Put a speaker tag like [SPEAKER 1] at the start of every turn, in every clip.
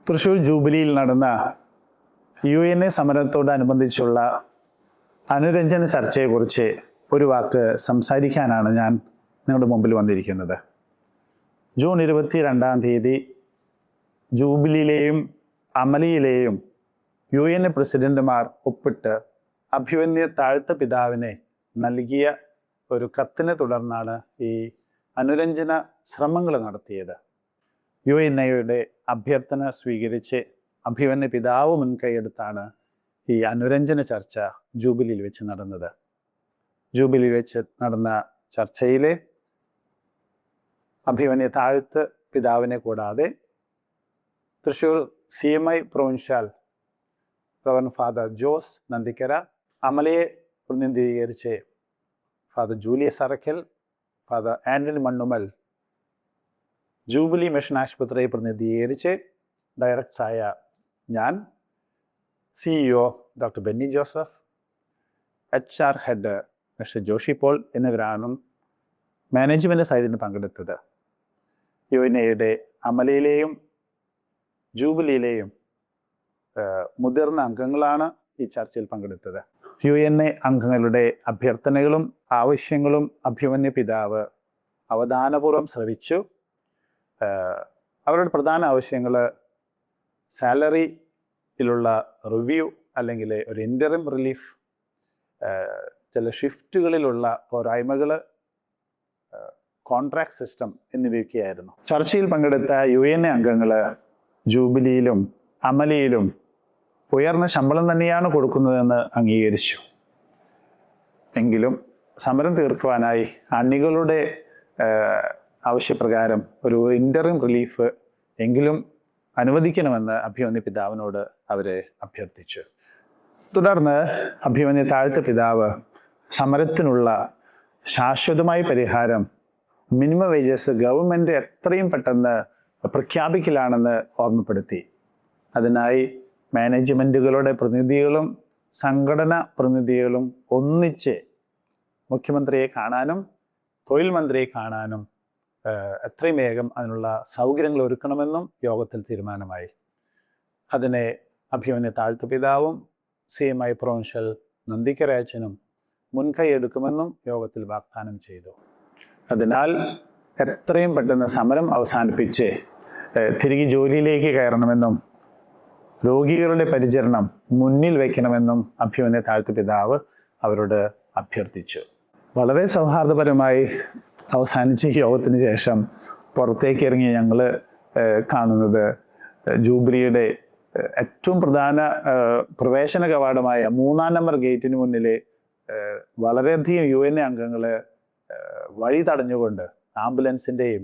[SPEAKER 1] തൃശ്ശൂർ ജൂബിലിയിൽ നടന്ന UNA സമരത്തോടനുബന്ധിച്ചുള്ള അനുരഞ്ജന ചർച്ചയെക്കുറിച്ച് ഒരു വാക്ക് സംസാരിക്കാനാണ് ഞാൻ നിങ്ങളുടെ മുമ്പിൽ വന്നിരിക്കുന്നത്. ജൂൺ 22 ജൂബിലിയിലെയും അമലിയിലെയും UNA പ്രസിഡന്റുമാർ ഒപ്പിട്ട് അഭിമന്യ താഴ്ത്ത പിതാവിനെ നൽകിയ ഒരു കത്തിനെ തുടർന്നാണ് ഈ അനുരഞ്ജന ശ്രമങ്ങൾ നടത്തിയത്. UNAയുടെ അഭ്യർത്ഥന സ്വീകരിച്ച് അഭിമന്യ പിതാവ് മുൻകൈയെടുത്താണ് ഈ അനുരഞ്ജന ചർച്ച ജൂബിലിയിൽ വെച്ച് നടന്നത്. ജൂബിലിയിൽ വെച്ച് നടന്ന ചർച്ചയിലെ അഭിമന്യ താഴ്ത്ത് പിതാവിനെ കൂടാതെ Thrissur CMI provincial reverend father Jose Nandikkara, അമലയെ പ്രതിനിധീകരിച്ച് father Julius Arakkal, father Antony Mannumal, jubilee mission ആശുപത്രിയെ പ്രതിനിധീകരിച്ച് ഡയറക്ടറായ ഞാൻ, CEO doctor Benny Joseph, HR head mister Joshy Paul എന്നിവരാണ് മാനേജ്മെൻറ്റ് സൈഡിന് പങ്കെടുത്തത്. UNAയുടെ അമലയിലെയും ജൂബിലിയിലെയും മുതിർന്ന അംഗങ്ങളാണ് ഈ ചർച്ചയിൽ പങ്കെടുത്തത്. UNA അംഗങ്ങളുടെ അഭ്യർത്ഥനകളും ആവശ്യങ്ങളും അഭിമന്യ പിതാവ് അവധാനപൂർവ്വം ശ്രവിച്ചു. അവരുടെ പ്രധാന ആവശ്യങ്ങൾ സാലറിയിലുള്ള റിവ്യൂ, അല്ലെങ്കിൽ ഒരു ഇൻ്ററിം റിലീഫ്, ചില ഷിഫ്റ്റുകളിലുള്ള പോരായ്മകൾ, കോൺട്രാക്ട് സിസ്റ്റം എന്നിവയൊക്കെയായിരുന്നു. ചർച്ചയിൽ പങ്കെടുത്ത UNA അംഗങ്ങൾ ജൂബിലിയിലും അമലിയിലും ഉയർന്ന ശമ്പളം തന്നെയാണ് കൊടുക്കുന്നതെന്ന് അംഗീകരിച്ചു. എങ്കിലും സമരം തീർക്കുവാനായി അണികളുടെ ആവശ്യപ്രകാരം ഒരു ഇൻ്ററിം റിലീഫ് എങ്കിലും അനുവദിക്കണമെന്ന് അഭിമന്യ പിതാവിനോട് അവരെ അഭ്യർത്ഥിച്ചു. തുടർന്ന് അഭിമന്യ താഴ്ത്ത പിതാവ് സമരത്തിനുള്ള ശാശ്വതമായ പരിഹാരം മിനിമം വേജസ് ഗവൺമെൻറ് എത്രയും പെട്ടെന്ന് പ്രഖ്യാപിക്കലാണെന്ന് ഓർമ്മപ്പെടുത്തി. അതിനായി മാനേജ്മെൻറ്റുകളുടെ പ്രതിനിധികളും സംഘടനാ പ്രതിനിധികളും ഒന്നിച്ച് മുഖ്യമന്ത്രിയെ കാണാനും തൊഴിൽ മന്ത്രിയെ കാണാനും എത്രയും വേഗം അതിനുള്ള സൗകര്യങ്ങൾ ഒരുക്കണമെന്നും യോഗത്തിൽ തീരുമാനമായി. അതിനെ അഭിമന്യ താഴ്ത്ത പിതാവും CMI പ്രൊവിൻഷ്യൽ നന്ദിക്കരാച്ചനും മുൻകൈ എടുക്കുമെന്നും യോഗത്തിൽ വാഗ്ദാനം ചെയ്തു. അതിനാൽ എത്രയും പെട്ടെന്ന് സമരം അവസാനിപ്പിച്ച് തിരികെ ജോലിയിലേക്ക് കയറണമെന്നും രോഗികളുടെ പരിചരണം മുന്നിൽ വയ്ക്കണമെന്നും അഭിമന്യ താഴ്ത്ത പിതാവ് അവരോട് അഭ്യർത്ഥിച്ചു. വളരെ സൗഹാർദ്ദപരമായി അവസാനിച്ച ഈ യോഗത്തിന് ശേഷം പുറത്തേക്ക് ഇറങ്ങി ഞങ്ങൾ കാണുന്നത് ജൂബിലിയുടെ ഏറ്റവും പ്രധാന പ്രവേശന കവാടമായ 3-ാം നമ്പർ ഗേറ്റിന് മുന്നിൽ വളരെയധികം UNA അംഗങ്ങൾ വഴി തടഞ്ഞുകൊണ്ട് ആംബുലൻസിൻ്റെയും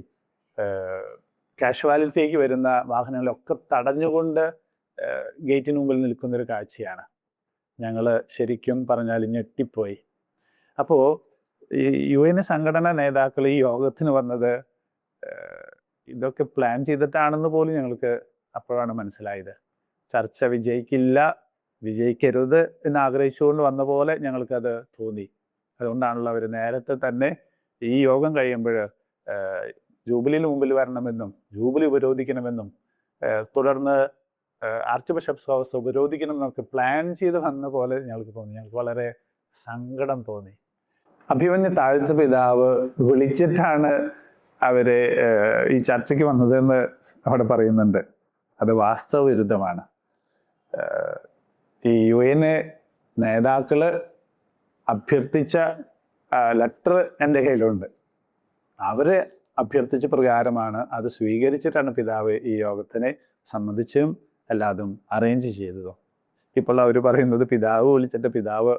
[SPEAKER 1] കാഷ്വാലിറ്റിയിലേക്ക് വരുന്ന വാഹനങ്ങളൊക്കെ തടഞ്ഞുകൊണ്ട് ഗേറ്റിന് മുമ്പിൽ നിൽക്കുന്നൊരു കാഴ്ചയാണ്. ഞങ്ങൾ ശരിക്കും പറഞ്ഞാൽ ഞെട്ടിപ്പോയി. അപ്പോൾ ഈ UNA സംഘടനാ നേതാക്കൾ ഈ യോഗത്തിന് വന്നത് ഇതൊക്കെ പ്ലാൻ ചെയ്തിട്ടാണെന്ന് പോലും ഞങ്ങൾക്ക് അപ്പോഴാണ് മനസ്സിലായത്. ചർച്ച വിജയിക്കരുത് എന്ന് ആഗ്രഹിച്ചുകൊണ്ട് വന്ന പോലെ ഞങ്ങൾക്കത് തോന്നി. അതുകൊണ്ടാണല്ലോ അവർ നേരത്തെ തന്നെ ഈ യോഗം കഴിയുമ്പോൾ ജൂബിലിന് മുമ്പിൽ വരണമെന്നും ജൂബിലി ഉപരോധിക്കണമെന്നും തുടർന്ന് ആർച്ച് ബിഷപ്സ് ഹൗസ് ഉപരോധിക്കണം എന്നൊക്കെ പ്ലാൻ ചെയ്ത് വന്ന പോലെ ഞങ്ങൾക്ക് തോന്നി. ഞങ്ങൾക്ക് വളരെ സങ്കടം തോന്നി. അഭിമന്യ താഴ്ത്ത പിതാവ് വിളിച്ചിട്ടാണ് അവരെ ഈ ചർച്ചയ്ക്ക് വന്നതെന്ന് അവിടെ പറയുന്നുണ്ട്. അത് വാസ്തവ വിരുദ്ധമാണ്. ഈ UNA നേതാക്കൾ അഭ്യർത്ഥിച്ച ലെറ്റർ എൻ്റെ കയ്യിലുണ്ട്. അവർ അഭ്യർത്ഥിച്ച പ്രകാരമാണ് അത് സ്വീകരിച്ചിട്ടാണ് പിതാവ് ഈ യോഗത്തിനെ സംബന്ധിച്ചും എല്ലാതും അറേഞ്ച് ചെയ്തതും. ഇപ്പോൾ അവർ പറയുന്നത് പിതാവ് വിളിച്ചിട്ട് പിതാവ്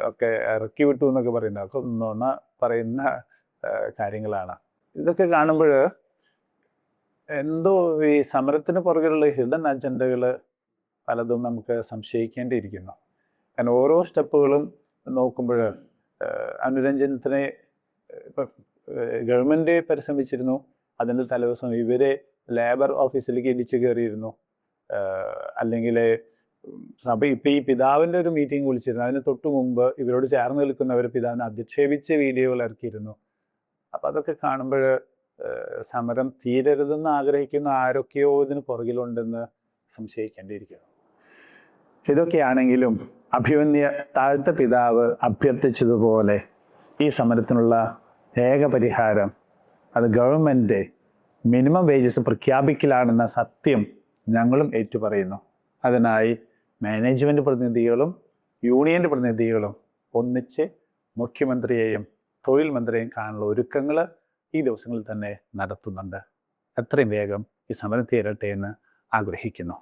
[SPEAKER 1] ഒക്കെ ഇറക്കി വിട്ടു എന്നൊക്കെ പറയുന്നത് ഒക്കെ നുണ പറയുന്ന കാര്യങ്ങളാണ്. ഇതൊക്കെ കാണുമ്പോൾ എന്തോ ഈ സമരത്തിന് പുറകിലുള്ള ഹിഡൻ അജണ്ടകൾ പലതും നമുക്ക് സംശയിക്കേണ്ടിയിരിക്കുന്നു. കാരണം ഓരോ സ്റ്റെപ്പുകളും നോക്കുമ്പോൾ അനുരഞ്ജനത്തിനെ ഇപ്പം ഗവൺമെൻറ് പരിശ്രമിച്ചിരുന്നു. അതിൻ്റെ തലേദിവസം ഇവരെ ലേബർ ഓഫീസിലേക്ക് ഇടിച്ചു കയറിയിരുന്നു. അല്ലെങ്കിൽ സഭ ഇപ്പം ഈ പിതാവിൻ്റെ ഒരു മീറ്റിംഗ് വിളിച്ചിരുന്നു. അതിന് തൊട്ട് മുമ്പ് ഇവരോട് ചേർന്ന് നിൽക്കുന്നവർ പിതാവിനെ അധിക്ഷേപിച്ച വീഡിയോകൾ ഇറക്കിയിരുന്നു. അപ്പം അതൊക്കെ കാണുമ്പോൾ സമരം തീരരുതെന്ന് ആഗ്രഹിക്കുന്ന ആരൊക്കെയോ ഇതിന് പുറകിലുണ്ടെന്ന് സംശയിക്കേണ്ടിയിരിക്കുന്നു. ഇതൊക്കെയാണെങ്കിലും അഭിമന്യ താഴ്ത്ത പിതാവ് അഭ്യർത്ഥിച്ചതുപോലെ ഈ സമരത്തിനുള്ള ഏക പരിഹാരം അത് ഗവൺമെൻറ് മിനിമം വേജസ് പ്രഖ്യാപിക്കലാണെന്ന സത്യം ഞങ്ങളും ഏറ്റുപറയുന്നു. അതിനായി മാനേജ്മെൻറ്റ് പ്രതിനിധികളും യൂണിയൻ്റെ പ്രതിനിധികളും ഒന്നിച്ച് മുഖ്യമന്ത്രിയെയും തൊഴിൽ മന്ത്രിയെയും കാണാനുള്ള ഒരുക്കങ്ങൾ ഈ ദിവസങ്ങളിൽ തന്നെ നടത്തുന്നുണ്ട്. എത്രയും വേഗം ഈ സമരം തീരട്ടെ എന്ന് ആഗ്രഹിക്കുന്നു.